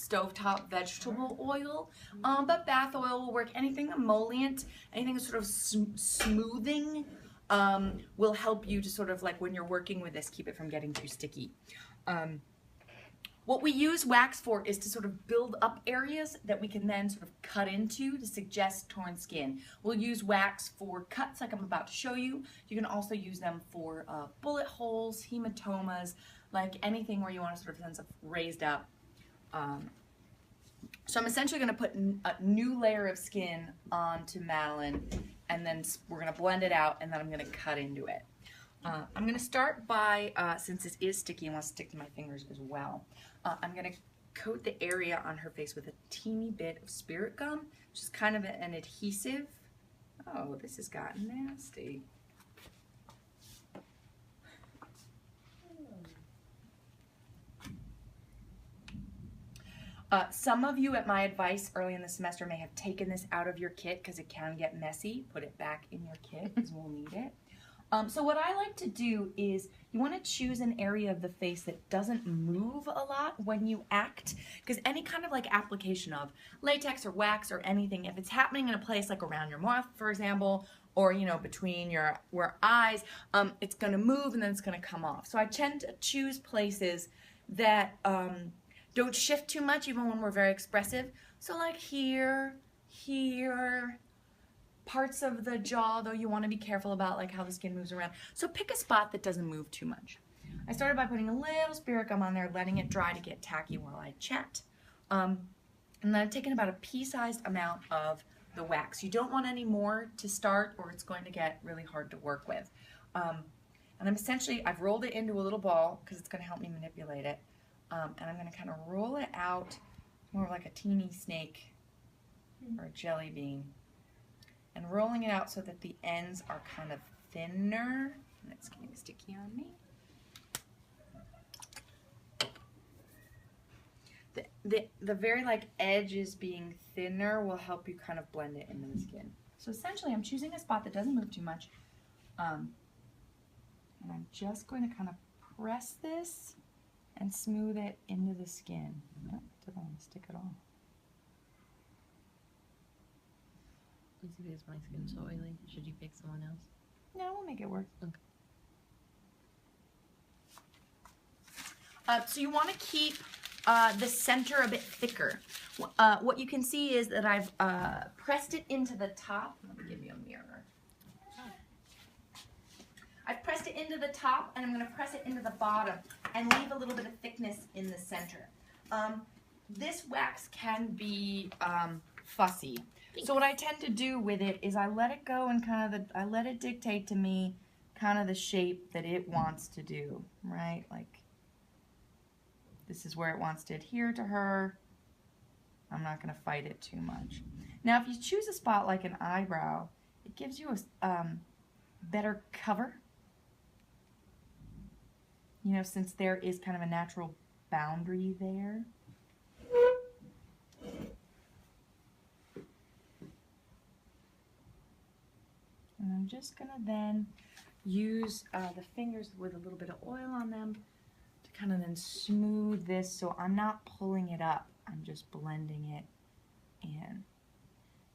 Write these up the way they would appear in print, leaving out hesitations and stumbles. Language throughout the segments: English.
stovetop vegetable oil, but bath oil will work. Anything emollient, anything sort of smoothing will help you to sort of like when you're working with this, keep it from getting too sticky. What we use wax for is to sort of build up areas that we can then sort of cut into to suggest torn skin. We'll use wax for cuts like I'm about to show you. You can also use them for bullet holes, hematomas, like anything where you want a sort of sense of raised up. So I'm essentially going to put a new layer of skin onto Madeline, and then we're going to blend it out, and then I'm going to cut into it. I'm going to start by, since this is sticky and wants to stick to my fingers as well, I'm going to coat the area on her face with a teeny bit of spirit gum, which is kind of an adhesive. Oh, this has gotten nasty. Some of you at my advice early in the semester may have taken this out of your kit because it can get messy. Put it back in your kit because we'll need it. So what I like to do is you want to choose an area of the face that doesn't move a lot when you act, because any kind of like application of latex or wax or anything, if it's happening in a place like around your mouth, for example, or you know between your eyes, it's going to move and then it's going to come off. So I tend to choose places that don't shift too much even when we're very expressive. So like here, parts of the jaw, though you want to be careful about like how the skin moves around. So pick a spot that doesn't move too much. I started by putting a little spirit gum on there, letting it dry to get tacky while I chat. And then I've taken about a pea-sized amount of the wax. You don't want any more to start or it's going to get really hard to work with. And I've rolled it into a little ball because it's going to help me manipulate it. And I'm going to kind of roll it out more like a teeny snake or a jelly bean. And rolling it out so that the ends are kind of thinner. And it's getting sticky on me. The very like edges being thinner will help you kind of blend it into the skin. So essentially I'm choosing a spot that doesn't move too much. And I'm just going to kind of press this and smooth it into the skin. Oh, didn't want to stick at all. Because my skin's so oily, should you pick someone else? No, we'll make it work. Okay. So you want to keep the center a bit thicker. What you can see is that I've pressed it into the top. Let me give you a mirror. I've pressed it into the top, and I'm going to press it into the bottom and leave a little bit of thickness in the center. This wax can be fussy. So what I tend to do with it is I let it go and I let it dictate to me kind of the shape that it wants to do, right? Like this is where it wants to adhere to her. I'm not going to fight it too much. Now if you choose a spot like an eyebrow, it gives you a better cover. You know, since there is kind of a natural boundary there. And I'm just going to then use the fingers with a little bit of oil on them to kind of then smooth this so I'm not pulling it up. I'm just blending it in.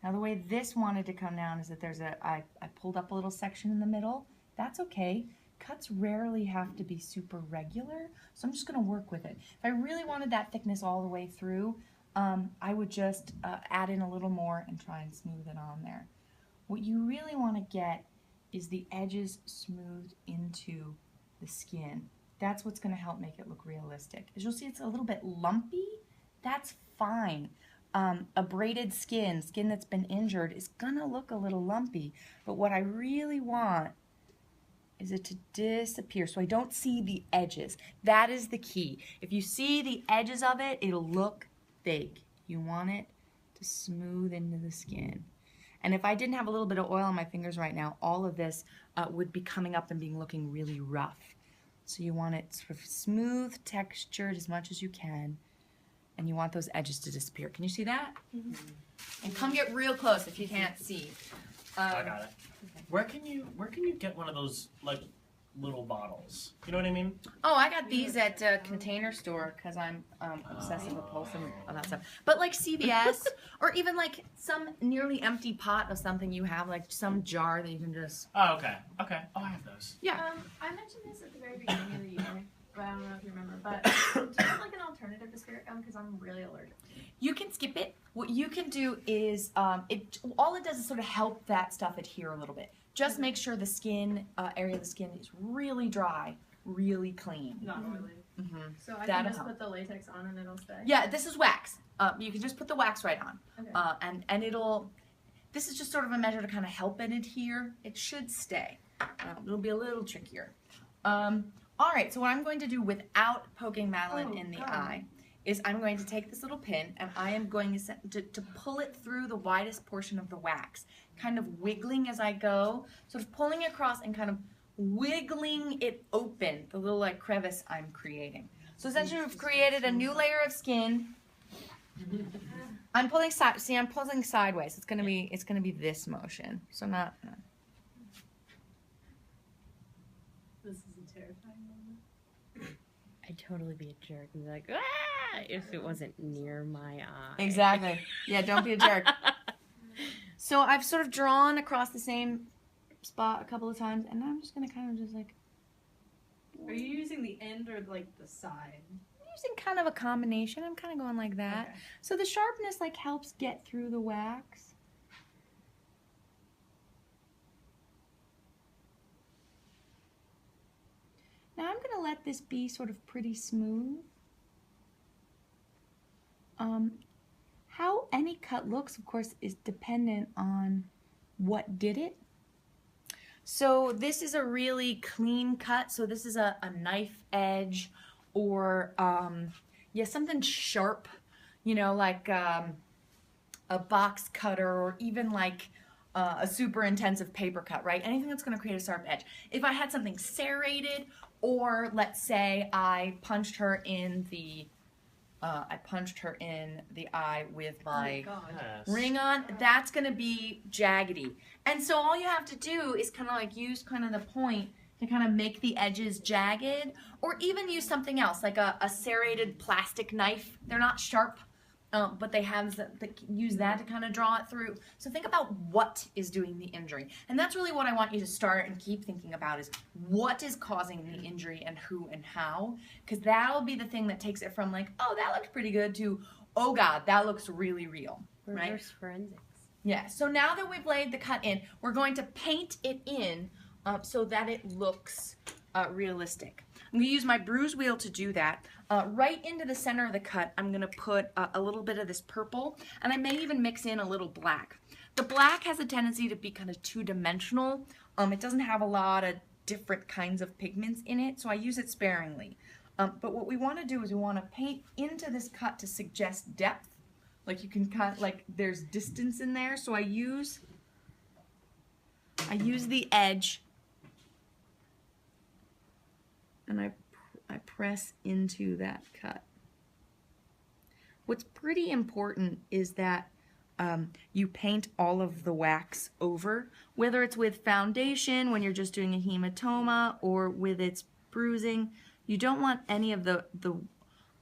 Now the way this wanted to come down is that I pulled up a little section in the middle. That's okay. Cuts rarely have to be super regular, so I'm just going to work with it. If I really wanted that thickness all the way through, I would just add in a little more and try and smooth it on there. What you really want to get is the edges smoothed into the skin. That's what's going to help make it look realistic. As you'll see, it's a little bit lumpy. That's fine. Abraded skin that's been injured, is going to look a little lumpy. But what I really want is it to disappear so I don't see the edges. That is the key. If you see the edges of it, it'll look fake. You want it to smooth into the skin. And if I didn't have a little bit of oil on my fingers right now, all of this would be coming up and looking really rough. So you want it sort of smooth textured as much as you can, and you want those edges to disappear. Can you see that? Mm-hmm. And come get real close if you can't see. I got it. Where can you get one of those like little bottles. You know what I mean? Oh, I got these at Container Store because I'm obsessive compulsive about stuff. But like CVS or even like some nearly empty pot of something you have, like some jar that you can just. Oh, okay. Okay. Oh, I have those. Yeah. I mentioned this at the very beginning of the year, but I don't know if you remember. But do you have like an alternative to spirit gum? Because I'm really allergic. You can skip it. What you can do is all it does is sort of help that stuff adhere a little bit. Just make sure the skin area of the skin is really dry, really clean. Not oily. Mm-hmm. So I That'll can just help. put the latex on and it'll stay. Yeah, this is wax. You can just put the wax right on, Okay. and it'll. This is just sort of a measure to kind of help it adhere. It should stay. It'll be a little trickier. All right. So what I'm going to do without poking Madeline in the eye is I'm going to take this little pin and I am going to pull it through the widest portion of the wax, kind of wiggling as I go, sort of pulling it across and kind of wiggling it open, the little like crevice I'm creating. So essentially we've created a new layer of skin. I'm pulling I'm pulling sideways. It's gonna be this motion. So not. This is a terrifying moment. I'd totally be a jerk and be like, ah, if it wasn't near my eye. Exactly. Yeah, don't be a jerk. So I've sort of drawn across the same spot a couple of times, and I'm just gonna kind of just like. Are you using the end or like the side? I'm using kind of a combination. I'm kind of going like that. Okay. So the sharpness like helps get through the wax. Now I'm going to let this be sort of pretty smooth. How any cut looks, of course, is dependent on what did it. So this is a really clean cut. So this is a knife edge or something sharp, you know, like a box cutter or even like a super intensive paper cut, right? Anything that's going to create a sharp edge. If I had something serrated, or let's say I punched her in the eye with my Yes. ring on, that's going to be jaggedy. And so all you have to do is kind of like use kind of the point to kind of make the edges jagged, or even use something else like a serrated plastic knife. They're not sharp, but they use that to kind of draw it through. So think about what is doing the injury. And that's really what I want you to start and keep thinking about is what is causing the injury and who and how, because that'll be the thing that takes it from like, oh, that looks pretty good to, oh God, that looks really real, right? Reverse forensics. Yeah, so now that we've laid the cut in, we're going to paint it in so that it looks realistic. I'm going to use my bruise wheel to do that. Right into the center of the cut, I'm going to put a little bit of this purple, and I may even mix in a little black. The black has a tendency to be kind of two-dimensional. It doesn't have a lot of different kinds of pigments in it, so I use it sparingly. But what we want to do is we want to paint into this cut to suggest depth. Like you can cut, like there's distance in there, so I use the edge and I press into that cut. What's pretty important is that you paint all of the wax over, whether it's with foundation when you're just doing a hematoma or with its bruising. You don't want any of the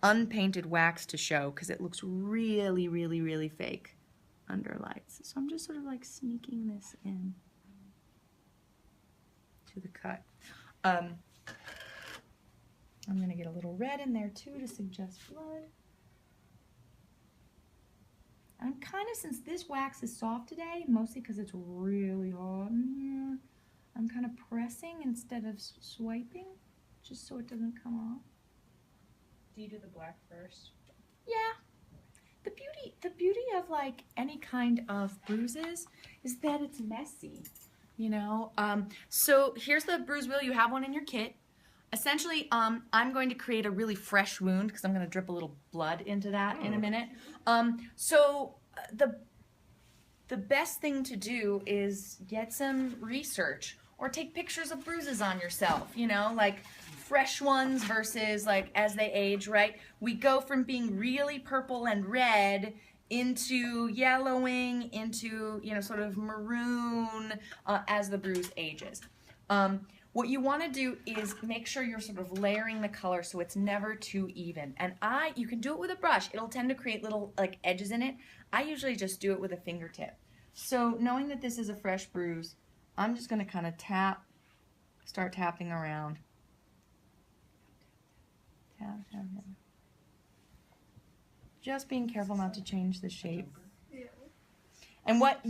unpainted wax to show because it looks really, really, really fake under lights. So I'm just sort of like sneaking this in to the cut. I'm going to get a little red in there too to suggest blood. I'm kind of, since this wax is soft today, mostly because it's really hot in here, I'm kind of pressing instead of swiping, just so it doesn't come off. Do you do the black first? Yeah. The beauty of like any kind of bruises is that it's messy, you know? So here's the bruise wheel. You have one in your kit. Essentially, I'm going to create a really fresh wound because I'm going to drip a little blood into that in a minute. So the best thing to do is get some research or take pictures of bruises on yourself, you know, like fresh ones versus like as they age, right? We go from being really purple and red into yellowing, into, you know, sort of maroon as the bruise ages. what you want to do is make sure you're sort of layering the color so it's never too even. And you can do it with a brush. It'll tend to create little like edges in it. I usually just do it with a fingertip. So knowing that this is a fresh bruise, I'm just going to kind of start tapping around. Tap, tap, tap. Just being careful not to change the shape. And what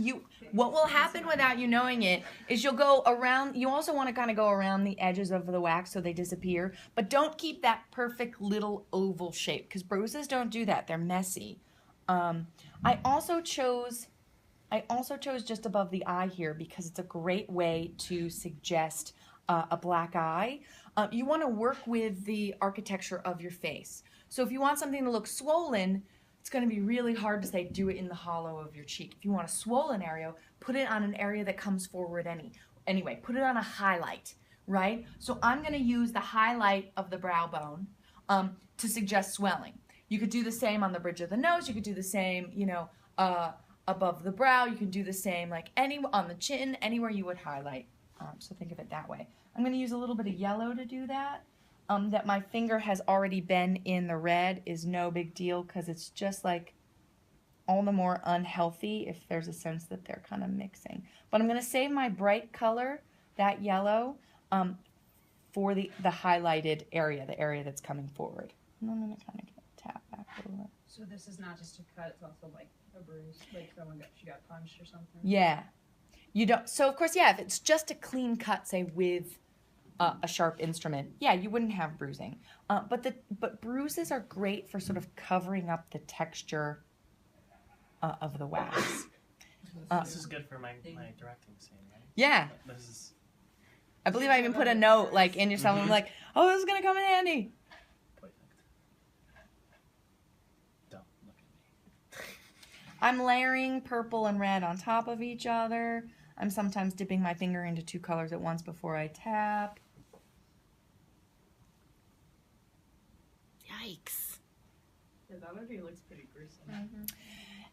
will happen without you knowing it is you'll go around, you also want to kind of go around the edges of the wax so they disappear, but don't keep that perfect little oval shape because bruises don't do that. They're messy. I also chose just above the eye here because it's a great way to suggest a black eye. You want to work with the architecture of your face. So if you want something to look swollen, it's going to be really hard to say do it in the hollow of your cheek. If you want a swollen area, put it on an area that comes forward anyway. Put it on a highlight, right? So I'm going to use the highlight of the brow bone to suggest swelling. You could do the same on the bridge of the nose. You could do the same, above the brow. You can do the same like on the chin, anywhere you would highlight. So think of it that way. I'm going to use a little bit of yellow to do that. That my finger has already been in the red is no big deal because it's just like all the more unhealthy if there's a sense that they're kind of mixing. But I'm going to save my bright color, that yellow, for the highlighted area, the area that's coming forward. And I'm going to kind of tap back a little bit. So this is not just a cut, it's also like a bruise, like she got punched or something? Yeah. You don't, so of course, yeah, if it's just a clean cut, say with a sharp instrument, yeah, you wouldn't have bruising. But bruises are great for sort of covering up the texture of the wax. This is good for my directing scene, right? Yeah. This is. I believe I even put a note like in yourself. I'm like, oh, this is gonna come in handy. Perfect. Don't look at me. I'm layering purple and red on top of each other. I'm sometimes dipping my finger into 2 colors at once before I tap. Yikes. Yeah, that already looks pretty gruesome.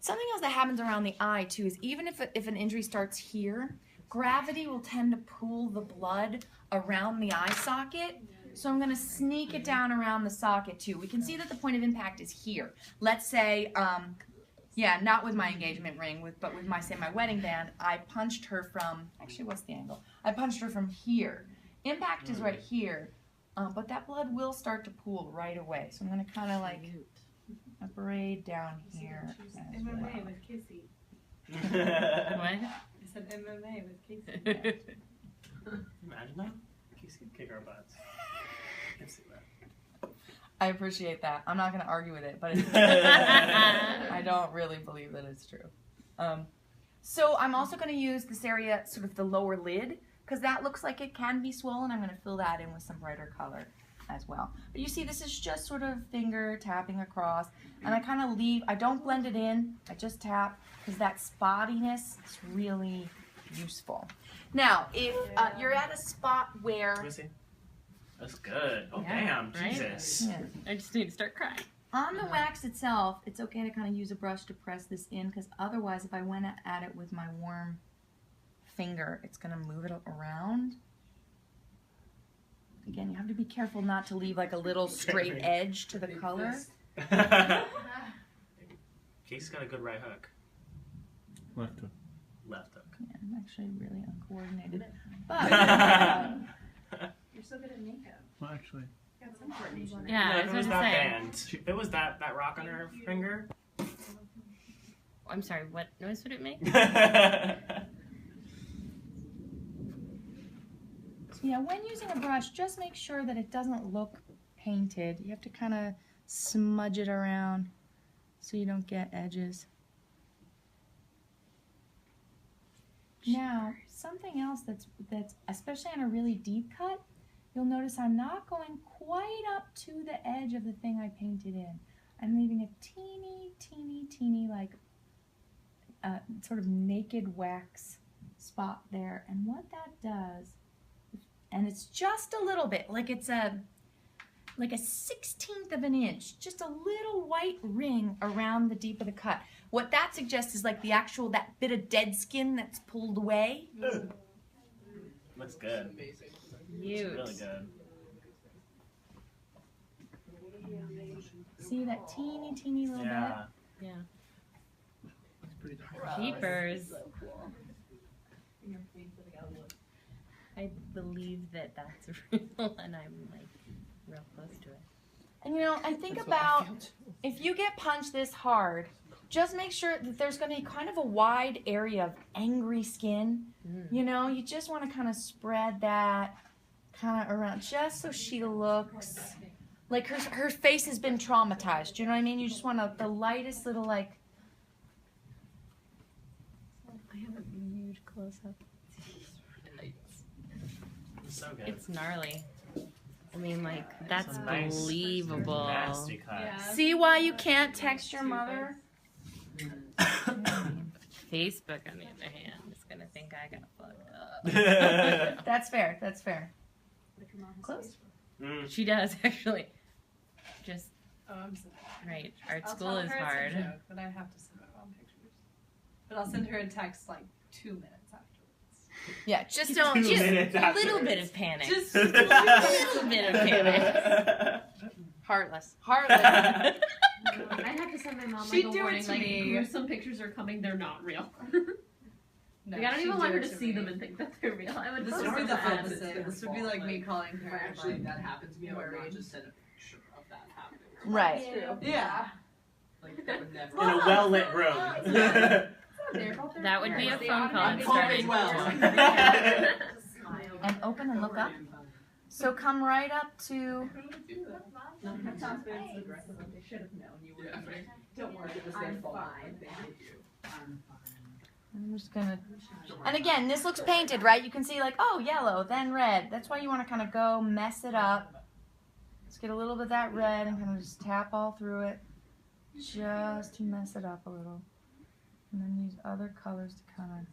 Something else that happens around the eye too is even if an injury starts here, gravity will tend to pull the blood around the eye socket. So I'm going to sneak it down around the socket too. We can see that the point of impact is here. Let's say, yeah, not with my engagement ring, but with my wedding band, I punched her from, actually what's the angle? I punched her from here. Impact is right here, but that blood will start to pool right away. So I'm going to kind of like braid down here. MMA with Kissy. What? I said MMA with Casey. Imagine that. Casey could kick our butts. I can see that. I appreciate that. I'm not going to argue with it, but it's I don't really believe that it's true. So I'm also going to use this area, sort of the lower lid, because that looks like it can be swollen. I'm going to fill that in with some brighter color as well. But you see, this is just sort of finger tapping across, and I kind of leave, I don't blend it in, I just tap, because that spottiness is really useful. Now, if you're at a spot where... Let me see. That's good. Oh, Yeah, damn. right? Jesus. Yeah. I just need to start crying. On the wax itself, it's okay to kind of use a brush to press this in, because otherwise, if I went at it with my warm finger, it's going to move it around. Again, you have to be careful not to leave like a little straight edge to the color. Casey's got a good right hook. Left hook. Left hook. Yeah, I'm actually really uncoordinated. But You're so good at makeup. Well, actually, Got some coordination. Yeah, No, I if was it was about to that say. band, if it was that rock on her finger. I'm sorry, what noise would it make? yeah, when using a brush, just make sure that it doesn't look painted. You have to kind of smudge it around so you don't get edges. Now, something else that's especially on a really deep cut, you'll notice I'm not going quite up to the edge of the thing I painted in. I'm leaving a teeny like sort of naked wax spot there. And what that does, and it's just a little bit, like it's like a 1/16 of an inch, just a little white ring around the deep of the cut. What that suggests is like that bit of dead skin that's pulled away. Looks good. It's Cute. really good. See that teeny little Yeah. Yeah. It's pretty Jeepers. I believe that that's real, and I'm like real close to it. And you know, I think about if you get punched this hard, just make sure that there's going to be kind of a wide area of angry skin. You know, you just want to kind of spread that kind of around just so she looks like her face has been traumatized. You know what I mean? You just want the lightest little like. I have a huge close up. It's so good. It's gnarly. I mean, like that's It's a nice, believable. nasty cut. Yeah. See why you can't text your mother? Facebook, on the other hand, is gonna think I got fucked up. That's fair. That's fair. Close. Mm. She does actually. Just Oh, I'm sorry. right. Art I'll school tell is her hard. It's a joke, but I have to send my mom pictures. But I'll send her a text like 2 minutes afterwards. Yeah, just don't. 2 Just minutes A after. little bit of panic. Just a little bit of panic. heartless. Heartless. I have to send my mom She'd like a do it warning, to like me. gruesome pictures are coming. They're not real. No, Like, I don't she'd even do want her it to see me. them and think that they're real. I would This post would be them the as- opposite. This would be like me calling If her. actually like, that happened to me, I would not worried. just send a picture of that happening. Right. Yeah. Like that would never. In a well lit room. That would be a They phone call and automatically starting. well. And open and look up. So come right up to. They should have known you were. Yeah. Don't worry, it was I'm their fault. fine. They hate you. I'm fine. I'm just gonna. And again, this looks painted, right? You can see like, oh, yellow, then red. That's why you want to kind of go mess it up. Let's get a little bit of that red and kind of just tap all through it, just to mess it up a little. And then use other colors to kind of.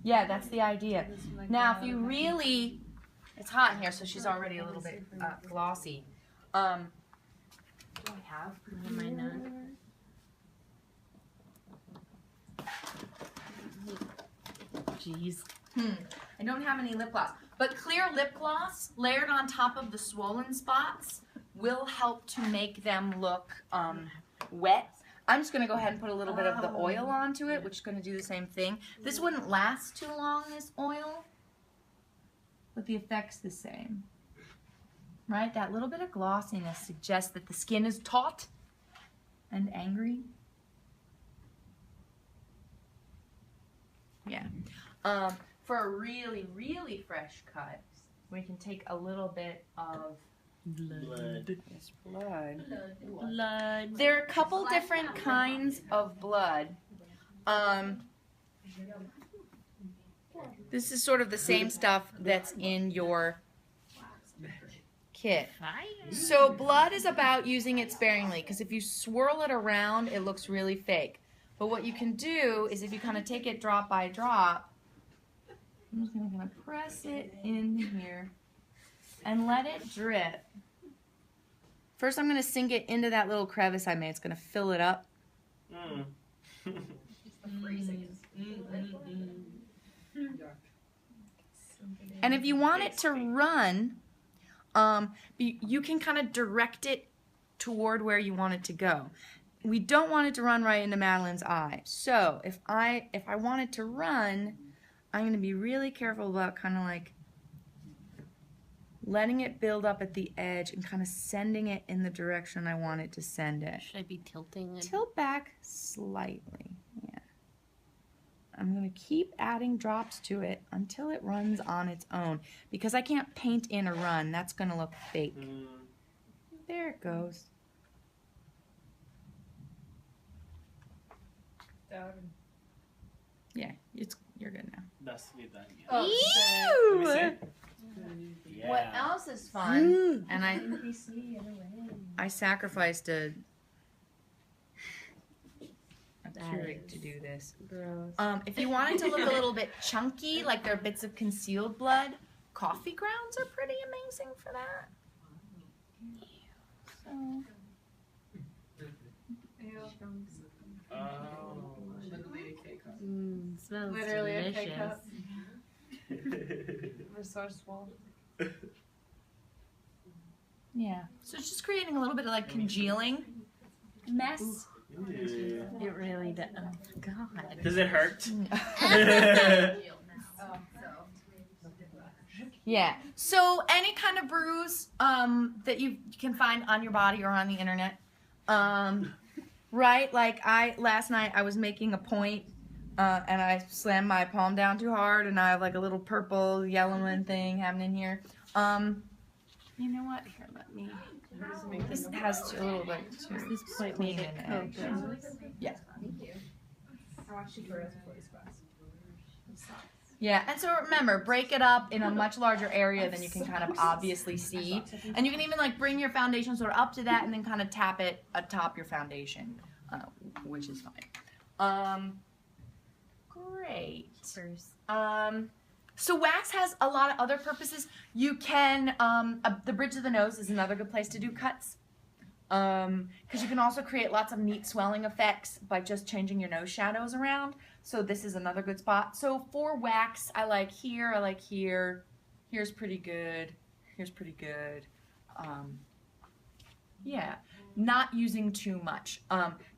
Yeah, that's the idea. Now, if you really, it's hot in here, so she's already a little bit glossy. Do I have? Am I not? Jeez. I don't have any lip gloss, but clear lip gloss layered on top of the swollen spots will help to make them look wet. I'm just gonna go ahead and put a little bit of the oil onto it, which is gonna do the same thing. This wouldn't last too long, this oil, but the effect's the same. Right? That little bit of glossiness suggests that the skin is taut and angry. Yeah. For a really, really fresh cut, we can take a little bit of Blood. this blood. Blood. There are a couple different kinds of blood. This is sort of the same stuff that's in your kit. Fire. So blood is about using it sparingly, because if you swirl it around, it looks really fake. But what you can do is if you kind of take it drop by drop, I'm just going to kind of press it in here and let it drip. First I'm going to sink it into that little crevice I made. It's going to fill it up. Mm. And if you want it to run, you can kind of direct it toward where you want it to go. We don't want it to run right into Madeline's eye. So if I want it to run, I'm going to be really careful about kind of like letting it build up at the edge and kind of sending it in the direction I want it to send it. Should I be tilting? Tilt back slightly. Yeah. I'm going to keep adding drops to it until it runs on its own. Because I can't paint in a run. That's going to look fake. Mm. There it goes. Yeah, you're good now. Best to leave that. Oh, Let me see. Yeah. What else is fun? And I sacrificed a Keurig to do this. Gross. If you want it to look a little bit chunky, like there are bits of concealed blood, coffee grounds are pretty amazing for that. So, Oh. Literally a K cup. Smells Literally a delicious. K-cup. resourceful. Yeah. So it's just creating a little bit of like congealing mess. Ew. It really does. Oh, God. Does it hurt? Yeah. So any kind of bruise that you can find on your body or on the internet, right? Like last night I was making a point and I slammed my palm down too hard and I have like a little purple yellowing thing happening here. You know what? Here, let me. This has a little bit. This point made it coke. Yeah. I watched tutorials before this class. Yeah, and so remember, break it up in a much larger area than you can kind of obviously see. And you can even like bring your foundation sort of up to that and then kind of tap it atop your foundation, which is fine. Great. So wax has a lot of other purposes. You can, the bridge of the nose is another good place to do cuts. Because you can also create lots of neat swelling effects by just changing your nose shadows around. So this is another good spot. So for wax, I like here, I like here. Here's pretty good. Here's pretty good. Yeah, not using too much.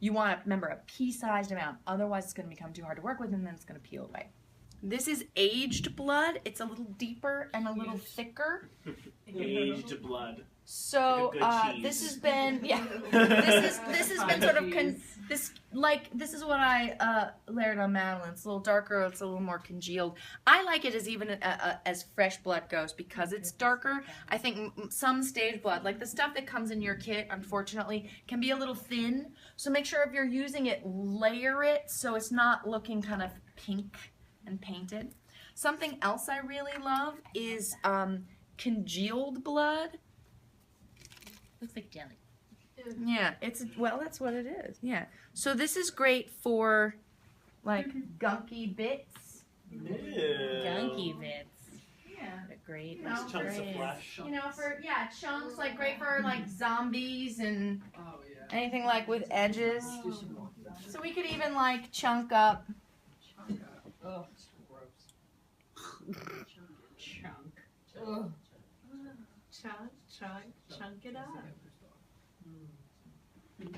You want to remember a pea-sized amount. Otherwise, it's going to become too hard to work with, and then it's going to peel away. This is aged blood. It's a little deeper and a little thicker. Aged blood. So this has been this has been sort of this is what I layered on Madeline. It's a little darker. It's a little more congealed. I like it as even as fresh blood goes because it's darker. I think some stage blood, like the stuff that comes in your kit, unfortunately, can be a little thin. So make sure if you're using it, layer it so it's not looking kind of pink and painted. Something else I really love is congealed blood. Looks like jelly. Yeah, well, that's what it is. Yeah. So this is great for like gunky bits. Gunky bits. Yeah. What a great. Nice No, chunks of phrase. flesh. You know, for chunks, like great for like zombies and Oh, yeah. anything like with edges. So we could even like chunk up. Oh, Chunk. Ugh. Chunk it up. I knew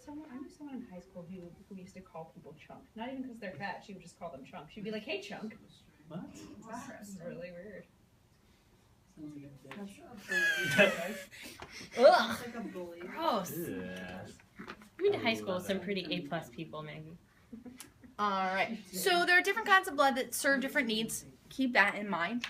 someone in high school who used to call people chunk. Not even because they're fat, she would just call them chunk. She'd be like, "Hey, chunk." What? This is really weird. Ugh. It's like a bully. Gross. Yeah. We went to high school with some pretty A+ people, Maggie. All right. So there are different kinds of blood that serve different needs. Keep that in mind.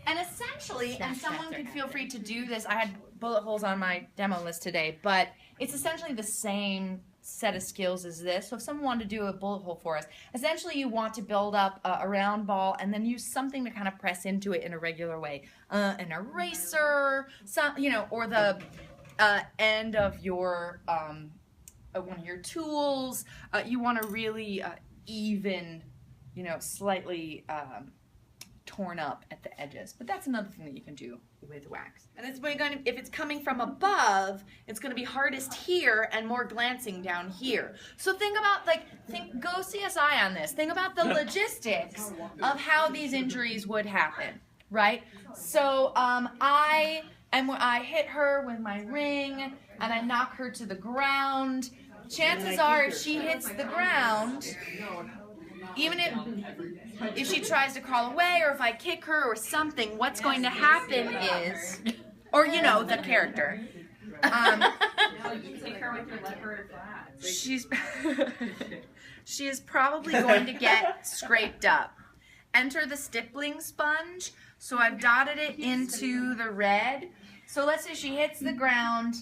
And essentially, and someone could feel free to do this. I had bullet holes on my demo list today, but it's essentially the same set of skills as this. So if someone wanted to do a bullet hole for us, essentially you want to build up a round ball and then use something to kind of press into it in a regular way. An eraser, or the end of your one of your tools. You want to really even, slightly torn up at the edges. But that's another thing that you can do with wax. And it's if it's coming from above, it's going to be hardest here and more glancing down here. So think about go CSI on this. Think about the logistics of how these injuries would happen, right? So I hit her with my ring and I knock her to the ground. Chances are if she hits the ground, even if she tries to crawl away or if I kick her or something, what's going to happen is, or the character. You take her with your leopard flats. She is probably going to get scraped up. Enter the stippling sponge. So I've dotted it into the red. So let's say she hits the ground.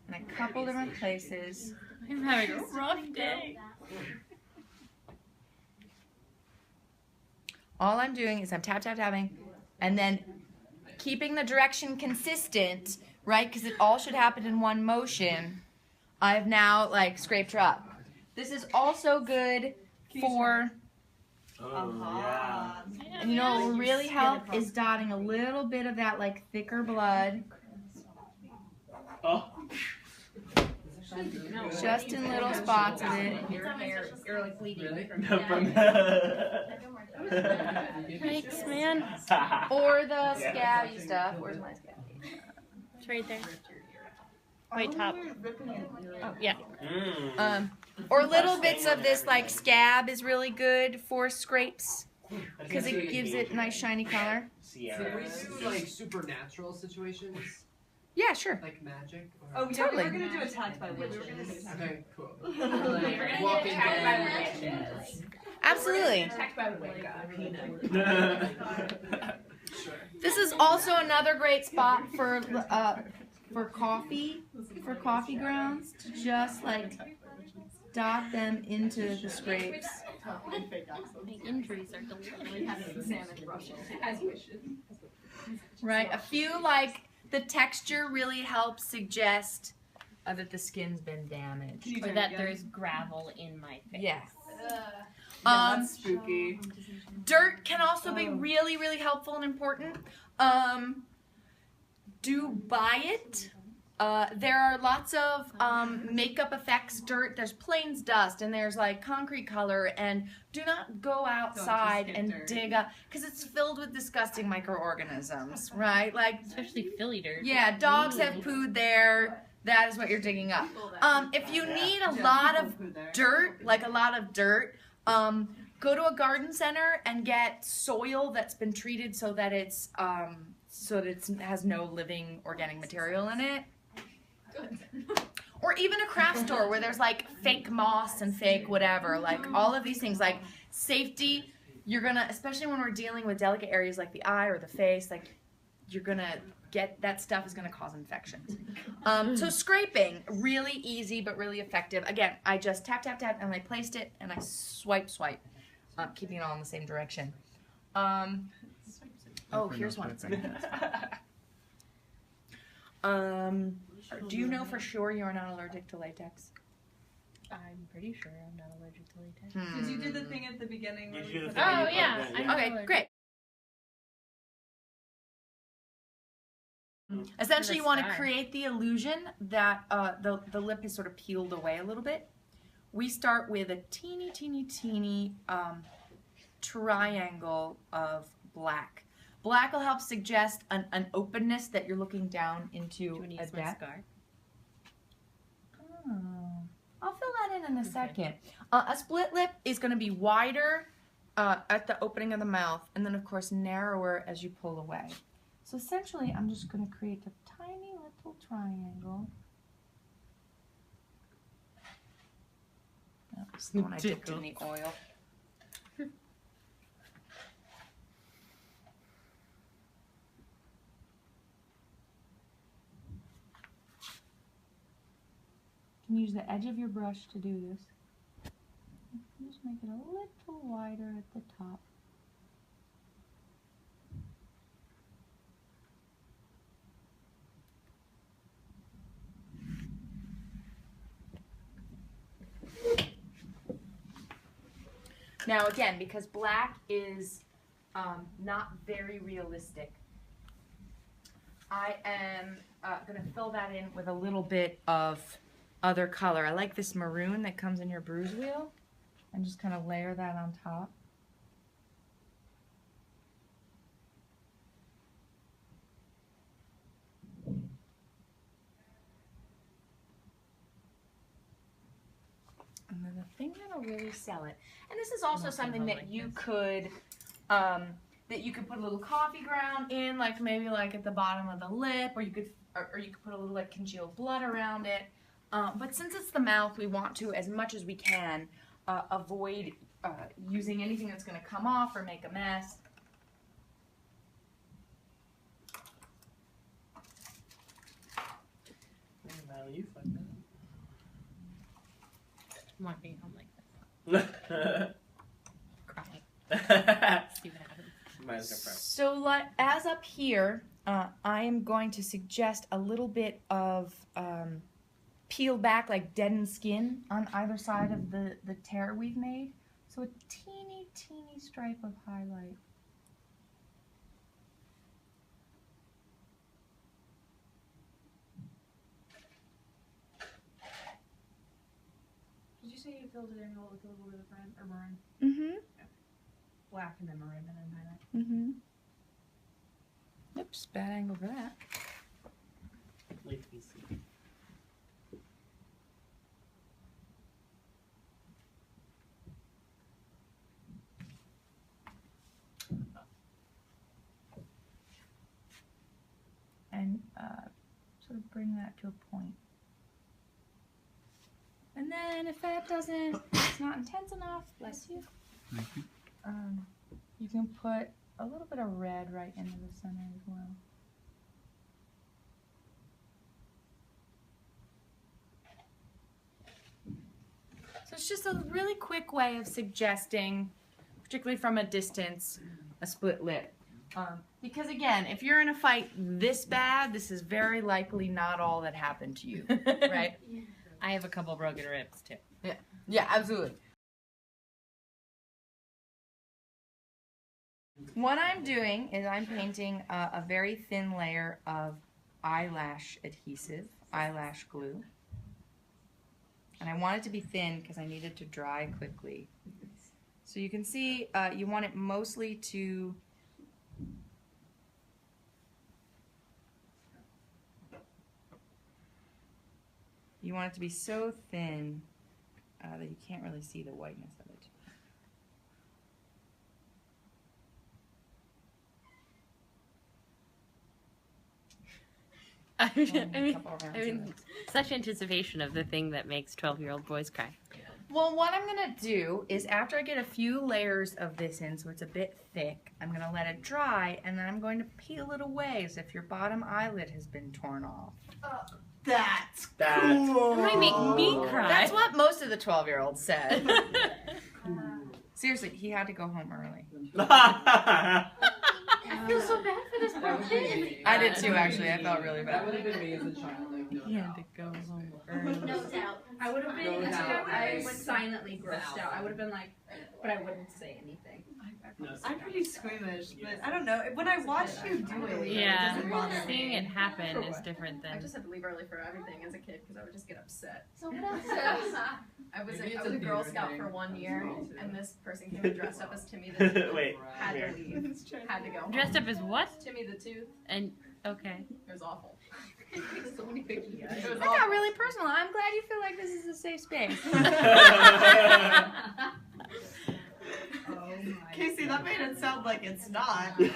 In a couple different places. I'm having a rough day. All I'm doing is I'm tapping, and then keeping the direction consistent, right? Because it all should happen in one motion. I've now scraped her up. This is also good for, Oh, yeah. and what will really help is dotting a little bit of that thicker blood. Oh. Just in little spots of it. Your hair, you're like bleeding. Really? From No, from Yikes, man. Or the Yeah. scabby stuff. Where's my scabby? It's right there. Right top. Oh, yeah. Or little bits of this like scab is really good for scrapes because it gives it nice shiny color. Can we do like supernatural situations? Yeah, sure. Like magic? Or... Oh, yeah, Totally. we were gonna do attacked by witches. Okay, cool. Like, Walking attacked Dead. Absolutely. Attacked by Wicca. This is also another great spot for coffee grounds to just like dot them into the scrapes. The injuries are delicious. Salmon Russian. As you should. Right, a few like the texture really helps suggest that the skin's been damaged. Or that there's gravel in my face. Yeah. That's spooky. Dirt can also be really, really helpful and important. Do buy it. There are lots of makeup effects dirt. There's Plains dust and there's like concrete color, and do not go outside get and dirty. dig up because it's filled with disgusting microorganisms, right? Like, Especially Philly dirt. yeah, dogs have pooed there. That is what you're digging up. If you need a lot of dirt, like a lot of dirt, go to a garden center and get soil that's been treated so that it has no living organic material in it. Or even a craft store where there's like fake moss and fake whatever, like all of these things, like safety. You're gonna, especially when we're dealing with delicate areas like the eye or the face, like you're gonna get that stuff is gonna cause infections. So scraping, really easy but really effective. Again, I just tap and I placed it and I swipe, keeping it all in the same direction. Oh, here's one. Do you know for sure you're not allergic to latex? I'm pretty sure I'm not allergic to latex. Did you do the thing at the beginning? Where You we do the put thing. Oh, you yeah. put it in. I'm not Okay, allergic. great. Essentially, you want to sky. create the illusion that the lip is sort of peeled away a little bit. We start with a teeny triangle of black. Black will help suggest an openness that you're looking down Do into you want to a use my depth. scar? Oh, I'll fill that in a second. A split lip is going to be wider at the opening of the mouth, and then of course narrower as you pull away. So essentially, I'm just going to create a tiny little triangle. That's the one I dipped in the oil. You can use the edge of your brush to do this. Just make it a little wider at the top. Now again, because black is not very realistic, I am going to fill that in with a little bit of other color. I like this maroon that comes in your bruise wheel, and just kind of layer that on top. And then the thing that'll really sell it, and this is also something that you could put a little coffee ground in, like maybe like at the bottom of the lip, or you could put a little like congealed blood around it. But since it's the mouth, we want to, as much as we can, avoid using anything that's going to come off or make a mess. Natalie, you fucked I'm walking home like this, that. crying. See what happens. Might as well cry. So as up here, I am going to suggest a little bit of peel back, like deadened skin on either side of the tear we've made. So a teeny stripe of highlight. gilded angle with a little bit of red or maroon. Mm-hmm. Black and then maroon and then highlight. Mm-hmm. Oops, bad angle for that. Leave me see. And sort of bring that to a point. And then if that doesn't, it's not intense enough, bless you. You can put a little bit of red right into the center as well. So it's just a really quick way of suggesting, particularly from a distance, a split lip. Because again, if you're in a fight this bad, this is very likely not all that happened to you, right? I have a couple broken ribs too. Yeah, absolutely. What I'm doing is I'm painting a very thin layer of eyelash adhesive, eyelash glue. And I want it to be thin because I need it to dry quickly. So you can see you want it mostly to be so thin that you can't really see the whiteness of it. I mean, Couple rounds I of mean, it. such anticipation of the thing that makes 12-year-old boys cry. Well, what I'm gonna do is after I get a few layers of this in so it's a bit thick, I'm gonna let it dry and then I'm going to peel it away as if your bottom eyelid has been torn off. That's That might make me cry. That's what most of the 12-year-olds said. Seriously, he had to go home early. I feel so bad for this poor That would be kid. me. I did too, actually. I felt really That bad. would have been me as a child. Like, no He had doubt. to go home early. No doubt. I would have been, No I think doubt. I would silently grossed out. I would have been like, but I wouldn't say anything. I'm pretty squeamish, but I don't know. When I watch you do it, Yeah, it doesn't bother seeing me. it happen is different I than. just had to leave early for everything as a kid because I would just get upset. So what else? I was Maybe a it's a Girl theater Scout thing. for 1 year, and this person came and dressed up as Timmy the Tooth. Wait, Had to where? leave. Had to go. Dressed up as what? Timmy the Tooth. And okay. It was awful. So many picky It eyes. was That got really personal. I'm glad you feel like this is a safe space. Casey, that made it sound like it's not. I'm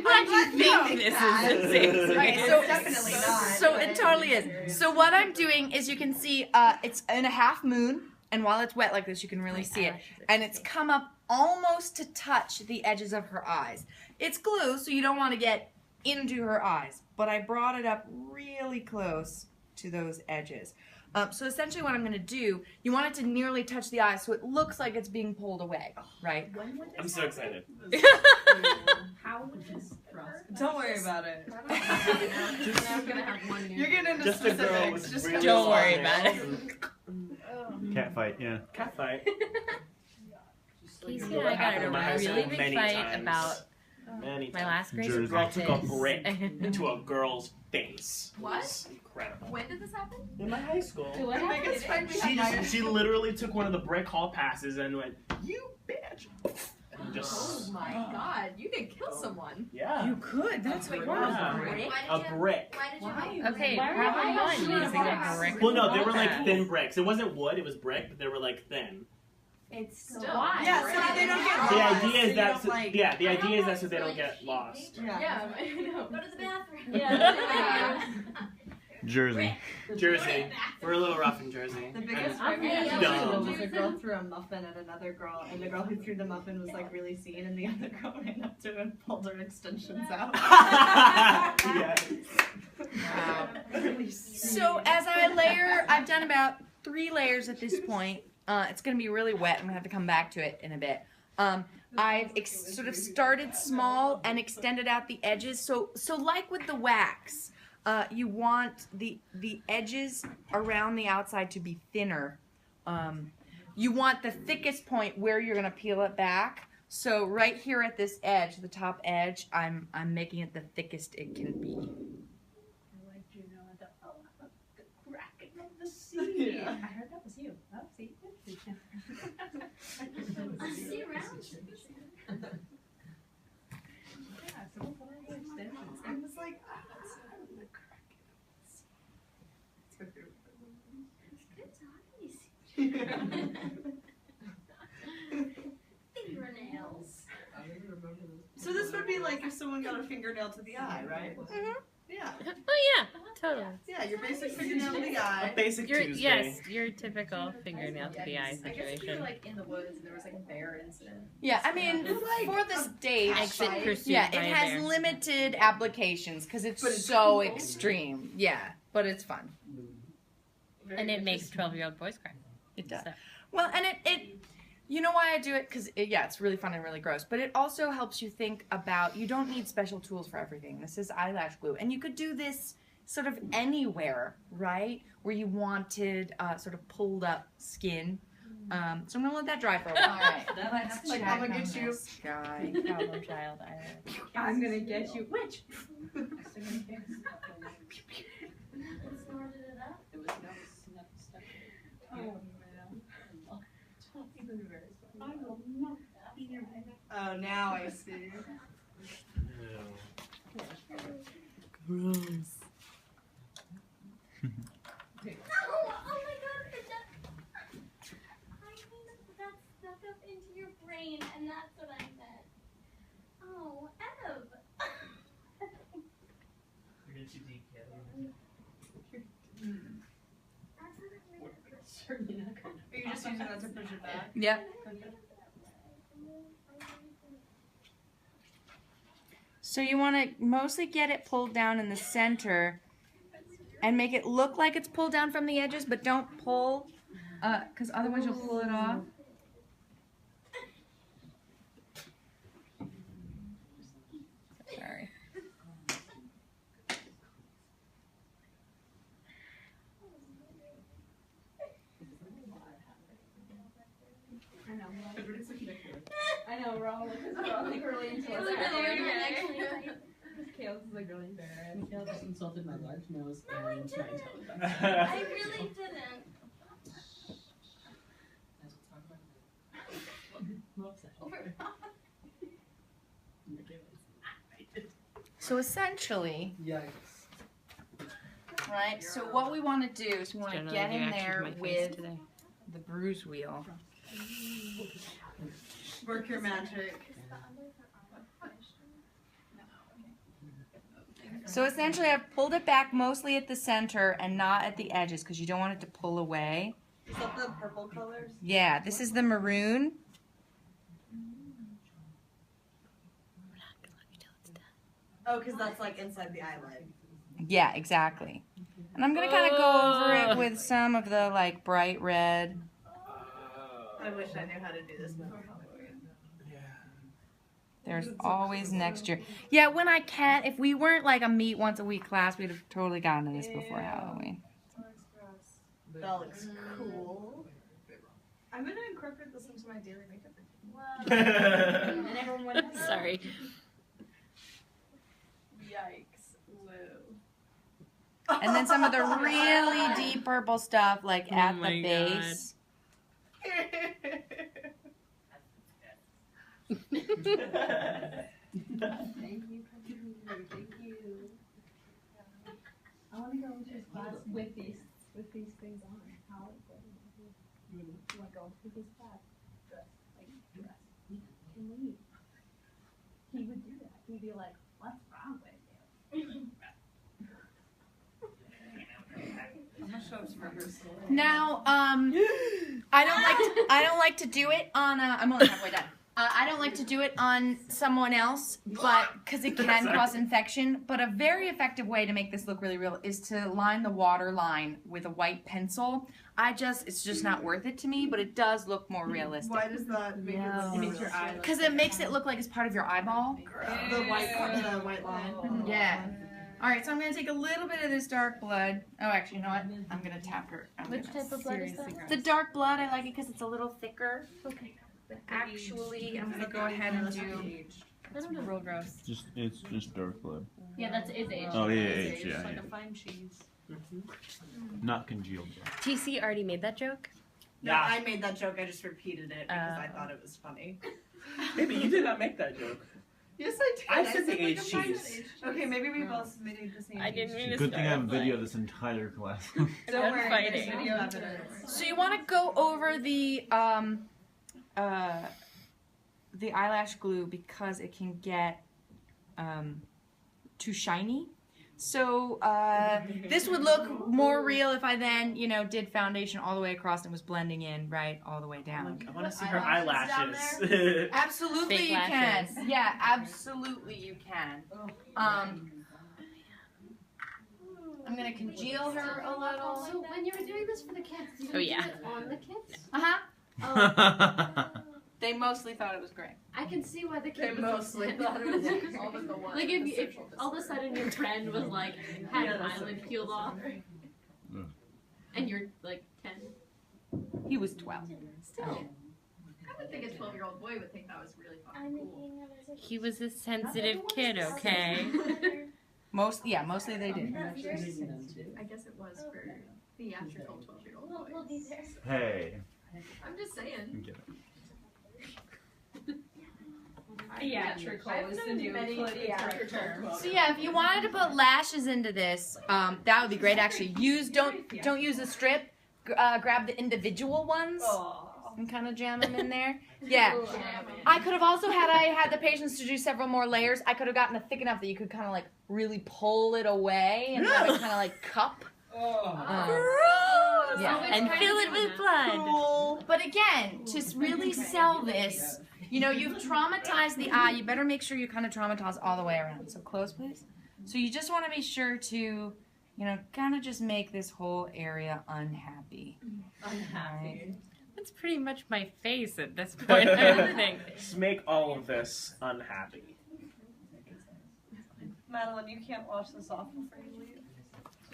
glad you think this is a safe Okay, space. so Definitely not. So it totally is. So what I'm doing is you can see it's in a half moon, and while it's wet like this, you can really see it. And it's come up almost to touch the edges of her eyes. It's glue, so you don't want to get into her eyes, but I brought it up really close to those edges. So essentially what I'm going to do, you want it to nearly touch the eyes so it looks like it's being pulled away, right? I'm so excited. How would this Don't worry about it. I'm gonna have one new. You're getting into Just a girl specifics. with Just really Don't long worry nails. about it. Cat fight, yeah. Cat fight. Casey and I got in a My high really school big many fight times. about Many my times. last grade Jersey. Girl took a practice. brick into a girl's face. It What? was incredible. When did this happen? In my high school. What The biggest fight we She had. just, she literally took one of the brick hall passes and went, "You bitch!" And just Oh my god, you could kill someone. yeah, You could. That's Yeah. horrible. a brick. Why did you? Okay, Why problem were one, you using a brick. Well, no, they were like Yeah. thin bricks. It wasn't wood; it was brick, but they were like thin. It's still. Yeah, so that they don't get The lost. idea So is you that don't, like- yeah, the idea is that so they don't get lost. Yeah. I know. Go to the bathroom. Yeah. Jersey. Jersey, we're a little rough in Jersey. The biggest I'm fight we had really dumb. was a girl threw a muffin at another girl, and the girl who threw the muffin was like really seen, and the other girl ran up to her and pulled her extensions out. Yes. Wow. So as I layer, I've done about 3 layers at this point. It's going to be really wet. I'm going to have to come back to it in a bit. I've sort of started small and extended out the edges. So like with the wax, you want the edges around the outside to be thinner. You want the thickest point where you're going to peel it back. So right here at this edge, the top edge, I'm making it the thickest it can be. Yeah. I heard that was you. Oh, see? I see around. Yeah, someone put on the extensions. I was like, Fingernails. I don't remember this. so this would be like if someone got a fingernail to the eye, right? Yeah. Oh yeah, totally. Yeah, your basic fingernail to the eye. Basic Your Tuesday. yes, your typical fingernail to the eye I guess if we were situation. like in the woods and there was like a bear incident. Yeah, I mean, It's like for this stage, Exit pursued yeah, by it a has bear. limited applications because it's But it's so cool. extreme. Yeah, but it's fun. And it makes 12-year-old boys cry. It does. So. Well, and it you know why I do it? Because, yeah, it's really fun and really gross. But it also helps you think about, you don't need special tools for everything. This is eyelash glue. And you could do this sort of anywhere, right? Where you wanted sort of pulled up skin. So I'm going to let that dry for a while. All right. Let's Like, check I'm gonna on get you. this guy. Problem child. I'm gonna get you. Which? Snorted it up. There was no snuff stuff. Oh man. I will not be your Oh, now I see. Gross. Oh my god, I mean, that's stuck up into your brain, and that's what I meant. Oh, Ev. You're getting too deep, certainly not gonna. Are you just using that to push it back? Yep. So you want to mostly get it pulled down in the center and make it look like it's pulled down from the edges, but don't pull, because otherwise you'll pull it off. Sorry. I know. Everybody's looking at you. I know, we're all like really into It's it. actually Kale's is like really embarrassed. Mikhail just insulted my large nose No, I and my didn't. intelligence. I really didn't. So essentially, Yikes. right, so what we want to do is we want to Generally get the in action of there my face with today. the bruise wheel. Work your magic. So essentially I've pulled it back mostly at the center and not at the edges because you don't want it to pull away. Is that the purple colors? Yeah, this is the maroon. Oh, because that's like inside the eyelid. Yeah, exactly. And I'm going to kind of go over it with some of the like bright red. I wish I knew how to do this. There's always next year. Yeah, when I can, if we weren't like a meet once a week class, we'd have totally gotten to this before Halloween. That looks cool. I'm gonna incorporate this into my daily makeup routine. And everyone went, Sorry. Yikes. Woo. And then some of the really deep purple stuff like Oh at my the base. thank you, thank you. I want to go into this class with these things on. How it goes. You want to go into his class dress. Can we? He would do that. He'd be like, "What's wrong with you?" I'm gonna show up to rehearsal. Now, I don't like to do it on. I'm only halfway done. I don't like to do it on someone else, but because it can cause infection. But a very effective way to make this look really real is to line the water line with a white pencil. It's just not worth it to me, but it does look more realistic. Why does that make it look It makes your eye look Because it makes it look like it's part of your eyeball. the white line? Yeah. All right, so I'm gonna take a little bit of this dark blood. Oh, actually, you know what? I'm gonna tap her. Which type of blood is that? The dark blood. I like it because it's a little thicker. Okay. Actually, I'm gonna go ahead and do. That's real gross. It's just dark blood. Yeah, that's age. Oh yeah, age, yeah. Like a fine cheese. Not congealed blood. TC already made that joke. No, Yeah. I made that joke. I just repeated it because I thought it was funny. Maybe you did not make that joke. Yes, I did. I said the like, aged a private cheese. aged Okay, maybe we both made the same. I didn't mean to Good thing I have start video a of this entire class. Don't I'm worry, fighting. there's video evidence. So you want to go over the eyelash glue because it can get too shiny. So this would look more real if I then, you know, did foundation all the way across and was blending in right all the way down. I want to see her eyelashes down eyelashes. Absolutely Fake you lashes. can. Yeah, absolutely you can. I'm gonna congeal her a little. So when you were doing this for the kids, you Oh, didn't yeah. do it on the kids? Uh-huh. Oh, They mostly thought it was great. I can see why the kids They mostly thought it was all but the one. like if all of a sudden your friend was like had an eyelid peeled off, and you're like 10. He was 12. Still, I would think a 12-year-old boy would think that was really I'm fucking cool. making it as a He was a sensitive kid, okay? Mostly they did. I guess it was for theatrical 12-year-old We'll be boys. there. Hey. I'm just saying. Get it. Theatrical is the new theatrical term. So yeah, if you wanted to put lashes into this, that would be great. Actually, don't use a strip. Grab the individual ones and kind of jam them in there. Yeah. I could have also had I had the patience to do several more layers. I could have gotten it thick enough that you could kind of like really pull it away and have it kind of like cup. Yeah. And fill it with blood. But again, to really sell this, you know, you've traumatized the eye. You better make sure you kind of traumatize all the way around. So close, please. So you just want to be sure to, you know, kind of just make this whole area unhappy. Unhappy. That's pretty much my face at this point, I would think. Just make all of this unhappy. Madeline, you can't wash this off before you leave.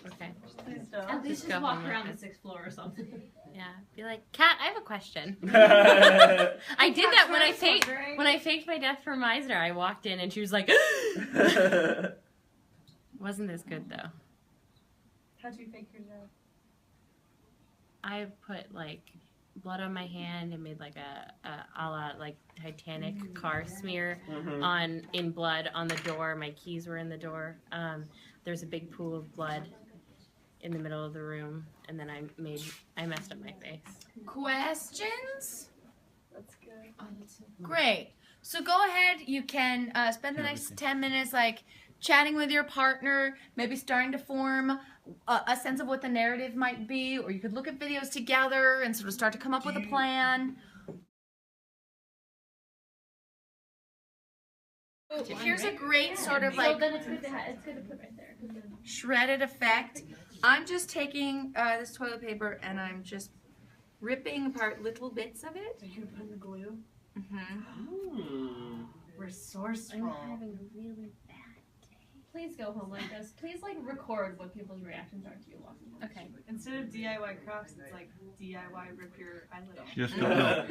Okay. Please don't. At least Just just go walk home around with the 6th floor or something. Yeah. Be like, Kat, I have a question. I did that when I faked my death for Meisner. I walked in and she was like, wasn't this good though? How'd you fake your death? I put like blood on my hand and made like a la like Titanic car smear in blood on the door. My keys were in the door. There's a big pool of blood in the middle of the room, and then I messed up my face. Questions? That's good. Great. So go ahead. You can spend the next 10 minutes like chatting with your partner, maybe starting to form a sense of what the narrative might be, or you could look at videos together and sort of start to come up with a plan. Here's a great sort of So like then it's good to put right there. shredded effect. I'm just taking this toilet paper and I'm just ripping apart little bits of it. So you can put in the glue. Mm-hmm. Resourceful. I'm having a really bad day. Please go home like this. Please like record what people's reactions are to you walking home. Okay. Instead of DIY Crocs, it's like DIY rip your eyelid off. Just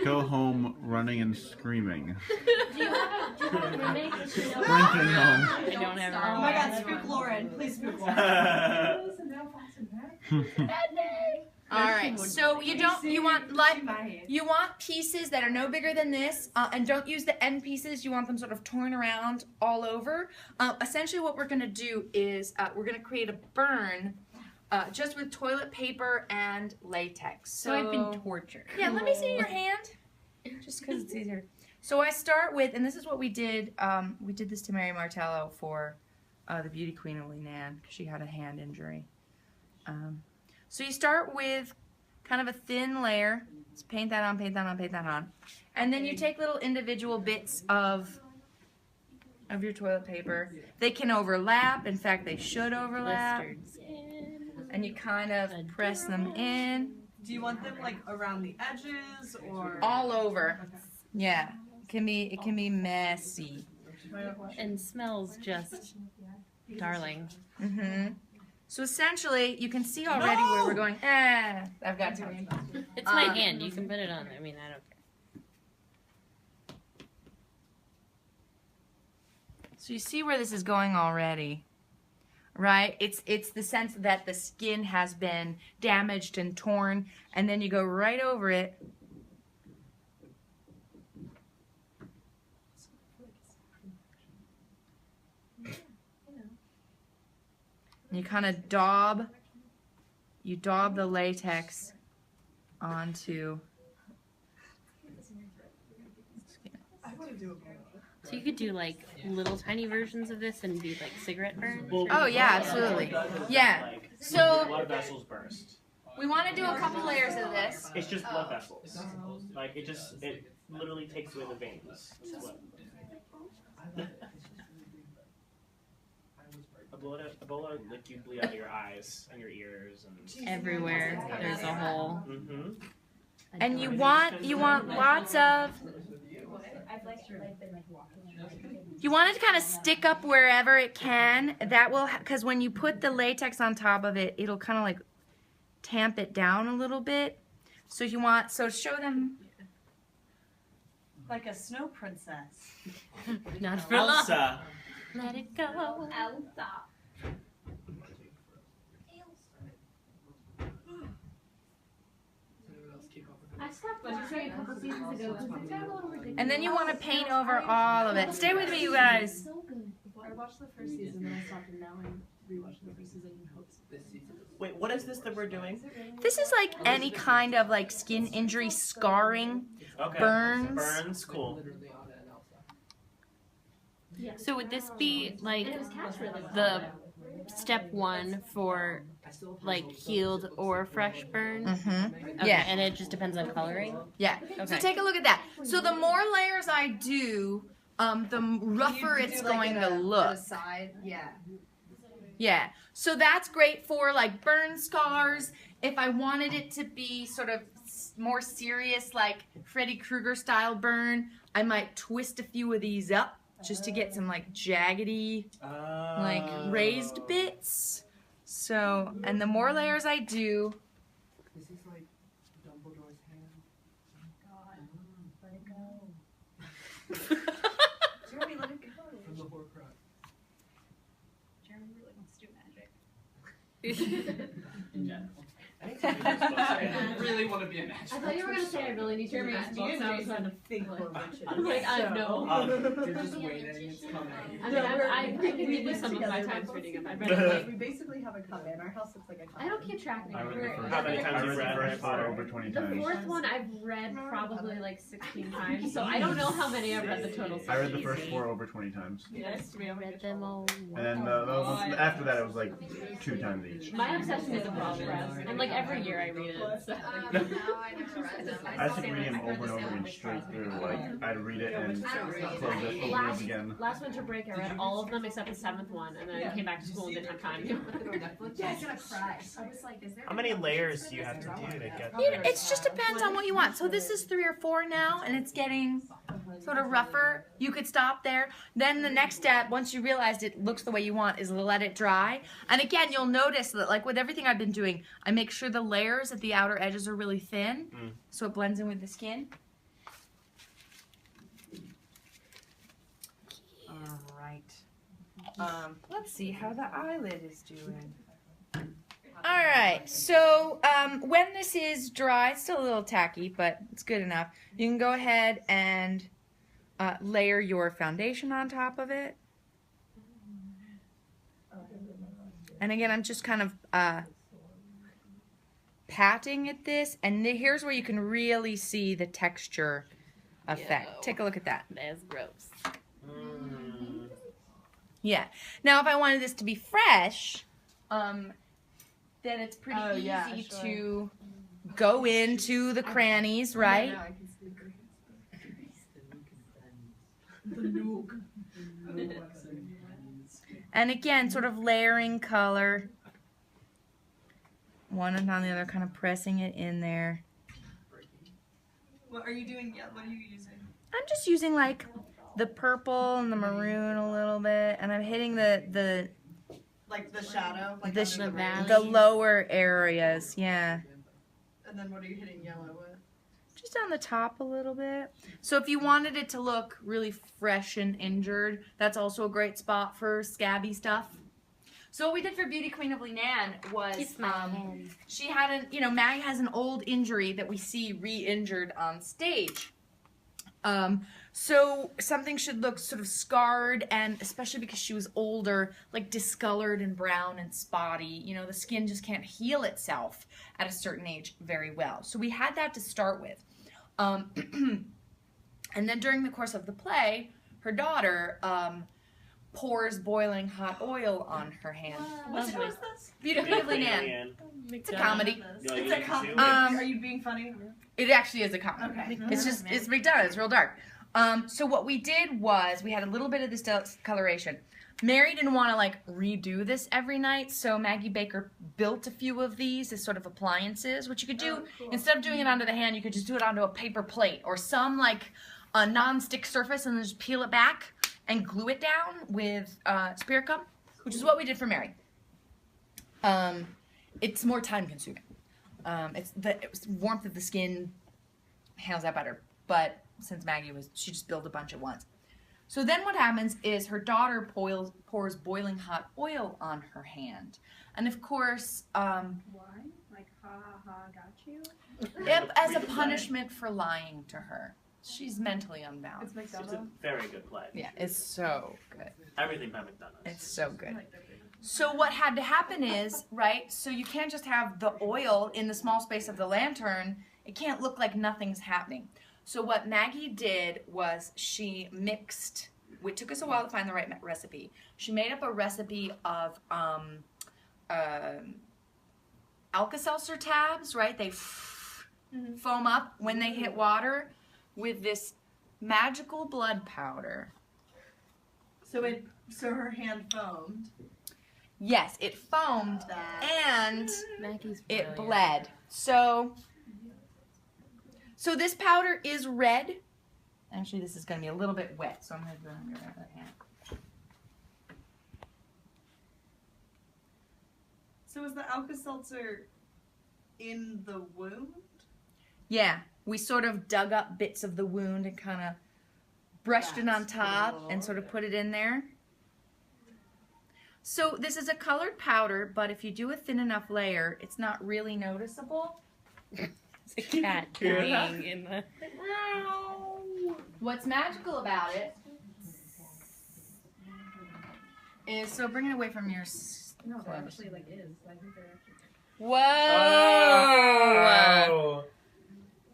go home running and screaming. Do you have a roommate? Does she know? Sprinting home. I don't have a Oh my god, roommate. spook Lauren. Please spook Lauren. All right. So you want pieces that are no bigger than this, and don't use the end pieces. You want them sort of torn around all over. Essentially, what we're going to do is we're going to create a burn just with toilet paper and latex. So I've been tortured. Yeah, let me see your hand, just because it's easier. So I start with, and this is what we did. We did this to Mary Martello for the Beauty Queen of Lenan because she had a hand injury. So you start with kind of a thin layer. Just paint that on, paint that on, paint that on. And then you take little individual bits of your toilet paper. They can overlap. In fact, they should overlap. Blisters. And you kind of press them in. Do you want them like around the edges or All over. Yeah. It can be messy. And smells just darling. Mm-hmm. So essentially, you can see already where we're going. I've got time. It's my hand. You can put it on. I mean, I don't care. So you see where this is going already. right? It's the sense that the skin has been damaged and torn, and then you go right over it. And you kind of daub the latex onto. So you could do like little tiny versions of this and do like cigarette burns? Oh yeah, absolutely. Yeah. So Blood vessels burst. we want to do a couple layers of this. It's just blood vessels. Like it literally takes away the veins. That's what- Ebola, like you bleed out of your eyes and your ears and. Everywhere there's a hole. Mm-hmm. And you want lots of. You want it to kind of stick up wherever it can. That will, because when you put the latex on top of it, it'll kind of like tamp it down a little bit. So you want, so show them. Like a snow princess. Not for long. Elsa. Let it go. Elsa. I stopped watching a couple seasons ago because it got a little ridiculous. And then you want to paint over all of it. Stay with me, you guys. So good. I watched the first season, then I stopped, and now I'm rewatching the first season in hopes. Wait, what is this that we're doing? This is like any kind of like skin injury, scarring, Okay. burns. Burns, cool. So would this be like And it was cast really well. the step one for like healed or fresh burns? Mm-hmm. Okay, Yeah. and it just depends on coloring? Yeah. So Okay. take a look at that. So the more layers I do, the rougher it's going to look. Side, yeah. Yeah. So that's great for like burn scars. If I wanted it to be sort of more serious, like Freddy Krueger style burn, I might twist a few of these up just to get some like jaggedy, like raised bits. So, and the more layers I do, This is like Dumbledore's hand. Jeremy, let it go. From the Horcrux. Jeremy really wants to do magic. In general. I really want to be a magic. I thought you were gonna say I really need to Jeremy, read do you books. I was know gonna think like, we're rich? I was like, I know. You're just waiting. It's coming. I mean, I can give you some of my times reading them. I've read it like We basically have a cup in. Our house looks like a cup. I don't keep track I read the anymore. first, How many times I you've read read the Harry first four Potter? over 20 The times. fourth one I've read probably like 16 times, so I don't know how many I've read the total. I read the first four over 20 times. Yes, to be able to Read them all. And then after that, it was like 2 times each. My obsession is The Progress, and like every year I read it. So. I just read them over and over again straight through. Like, I'd read it and close it, open it again. Last winter break, I read all of them except the 7th one, and then I came back to school and didn't have time. Yeah, I'm gonna cry. I was like, is there? How many layers do you have to do to get? it just depends on what you want. So this is 3 or 4 now, and it's getting sort of rougher. You could stop there. Then the next step, once you realized it looks the way you want, is to let it dry. And again, you'll notice that like with everything I've been doing, I make sure the layers at the outer edges are really thin, so it blends in with the skin. All right. Let's see how the eyelid is doing. All right, so when this is dry, it's still a little tacky, but it's good enough. You can go ahead and layer your foundation on top of it. And again, I'm just kind of patting at this, and here's where you can really see the texture effect. Yo. Take a look at that. That's gross. Yeah. Now, if I wanted this to be fresh, then it's pretty easy to go into the crannies, right? Yeah, I can see And again, sort of layering color. One and on the other, kind of pressing it in there. What are you doing? Yeah, what are you using? I'm just using like the purple and the maroon a little bit, and I'm hitting the Like the shadow? Like The under valley. the lower areas, yeah. And then what are you hitting yellow with? Just on the top a little bit. So if you wanted it to look really fresh and injured, that's also a great spot for scabby stuff. So what we did for Beauty Queen of Lenan was Kiss my hand. she had an, you know, Maggie has an old injury that we see re-injured on stage. So something should look sort of scarred, and especially because she was older, like discolored and brown and spotty. You know, the skin just can't heal itself at a certain age very well. So we had that to start with. And then during the course of the play, her daughter pours boiling hot oil on her hand. What show is this? Beauty Queen of Lenan. It's a comedy. It's a comedy. Um, Are you being funny? It actually is a comedy. Okay. It's McDonald's. It's real dark. So what we did was we had a little bit of this discoloration. Mary didn't want to like redo this every night, so Maggie Baker built a few of these as sort of appliances, which you could do instead of doing it onto the hand, you could just do it onto a paper plate or some like a non-stick surface, and then just peel it back and glue it down with spirit gum, which is what we did for Mary. It's more time consuming. It's the warmth of the skin handles that better, but since Maggie she just built a bunch at once. So then what happens is her daughter pours boiling hot oil on her hand. And of course, Why? Like, ha ha ha, got you? as a punishment for lying to her. She's mentally unbalanced. It's It's a very good play. Yeah, it's so good. Everything by McDonald's. It's so good. So what had to happen is, right, so you can't just have the oil in the small space of the lantern. It can't look like nothing's happening. So what Maggie did was she mixed, it took us a while to find the right recipe. She made up a recipe of Alka-Seltzer tabs, right? They foam up when they hit water with this magical blood powder. So her hand foamed. Yes, it foamed and Maggie's it brilliant. bled. So this powder is red. Actually, this is going to be a little bit wet, so I'm going to do it under that hand. So is the Alka-Seltzer in the wound? Yeah, we sort of dug up bits of the wound and kind of brushed it on That's top cool. and sort of put it in there. So this is a colored powder, but if you do a thin enough layer, it's not really noticeable. It's a cat peeing in the. What's magical about it is, so bring it away from your No, clothes. actually, like, is. I think they're actually. Whoa!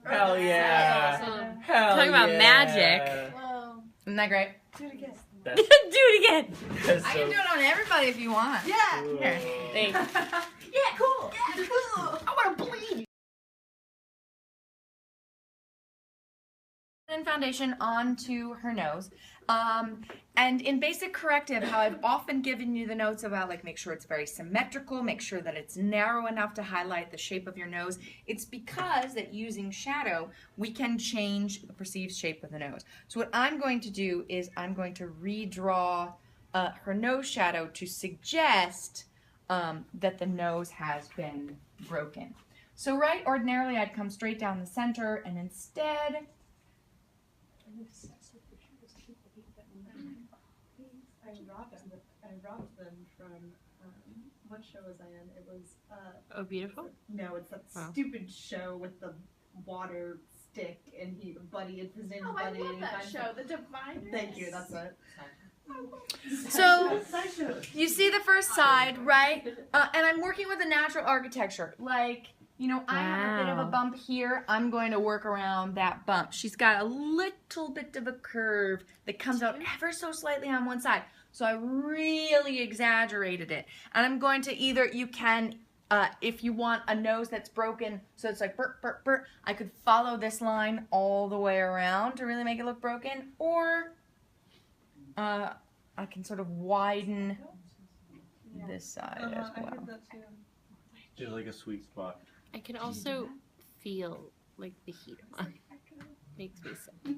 Hell yeah! Awesome. Hell Talking about yeah. magic. Whoa. Isn't that great? Do it again. Do it again. That's I can do it on everybody if you want. Yeah. Here. Thanks. Yeah, cool. Yeah, cool. I want to bleed. Foundation onto her nose. And in basic corrective, how I've often given you the notes about like make sure it's very symmetrical, make sure that it's narrow enough to highlight the shape of your nose. It's because that using shadow, we can change the perceived shape of the nose. So what I'm going to do is I'm going to redraw her nose shadow to suggest that the nose has been broken. So right, ordinarily I'd come straight down the center, and instead I robbed them from, what show was I in? It was, Oh, beautiful. no, it's that Wow. stupid show with the water stick and Buddy, it's his name is Oh, I Buddy. love and he that finds show, The Diviners. Thank you, that's it. So Sideshow. you see the first side, right? And I'm working with a natural architecture. Like, you know, I have a bit of a Wow. bump here. I'm going to work around that bump. She's got a little bit of a curve that comes out ever so slightly on one side. So I really exaggerated it. And I'm going to either, you can, if you want a nose that's broken, so it's like burp, burp, burp, I could follow this line all the way around to really make it look broken. Or I can sort of widen this side as I well. heard that too. There's like a sweet spot. I can also feel like the heat on. Makes me sick.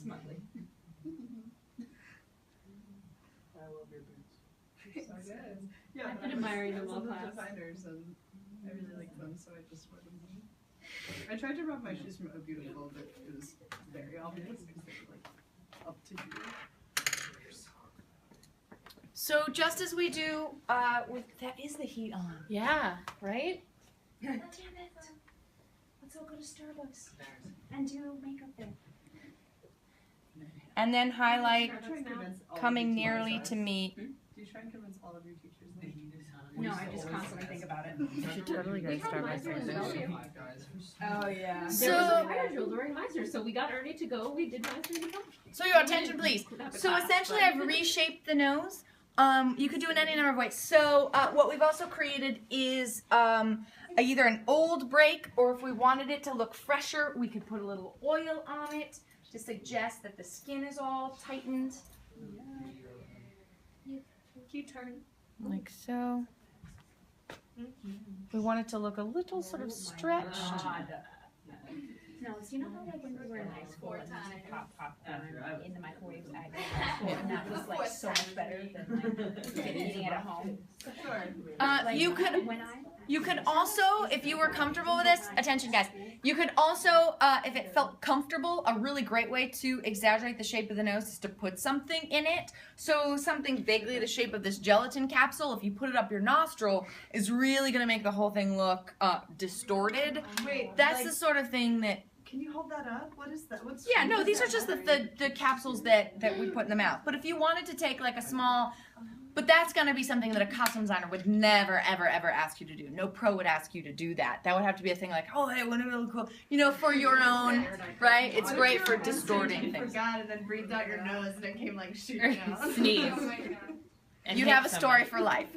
Smiley. I love your boots. So good. Yeah, I've been I admiring was them all in the class. Designers and I really like them, so I just wore them. I tried to rob my shoes from Oh Beautiful, but it was very obvious because they were like up to here. So just as we do with that is the heat on. Yeah, right? Damn it. Let's all go to Starbucks and do makeup there. And then highlight coming nearly to meet. Do you try and convince all of your teachers that you No, I just constantly think about it. You should totally go to Starbucks. Oh yeah. So- There was a fire drill during Meister, so we got Ernie to go. We did Meister to come. So your attention, please. So essentially, I've reshaped the nose. You could do it any number of ways. So what we've also created is either an old break, or if we wanted it to look fresher, we could put a little oil on it to suggest that the skin is all tightened. You turn. Like so. We want it to look a little sort of stretched. No, so you know how like when we were in high school and pop in the microwave and that was like so much better than like eating it at home. You could also, if you were comfortable with this, attention guys, you could also, if it felt comfortable, a really great way to exaggerate the shape of the nose is to put something in it. So something vaguely the shape of this gelatin capsule, if you put it up your nostril, is really going to make the whole thing look distorted. Wait, That's the sort of thing that... Can you hold that up? What is that? What's Yeah, no, these are just the capsules that we put in the mouth. But if you wanted to take like a small... But that's going to be something that a costume designer would never, ever, ever ask you to do. No pro would ask you to do that. That would have to be a thing like, oh, hey, wouldn't it look cool? You know, for your own, right? It's great for distorting You things. forgot and then breathed out your nose and it came like shooting out. Sneeze. Oh my God. And You'd hit have a story somebody. for life.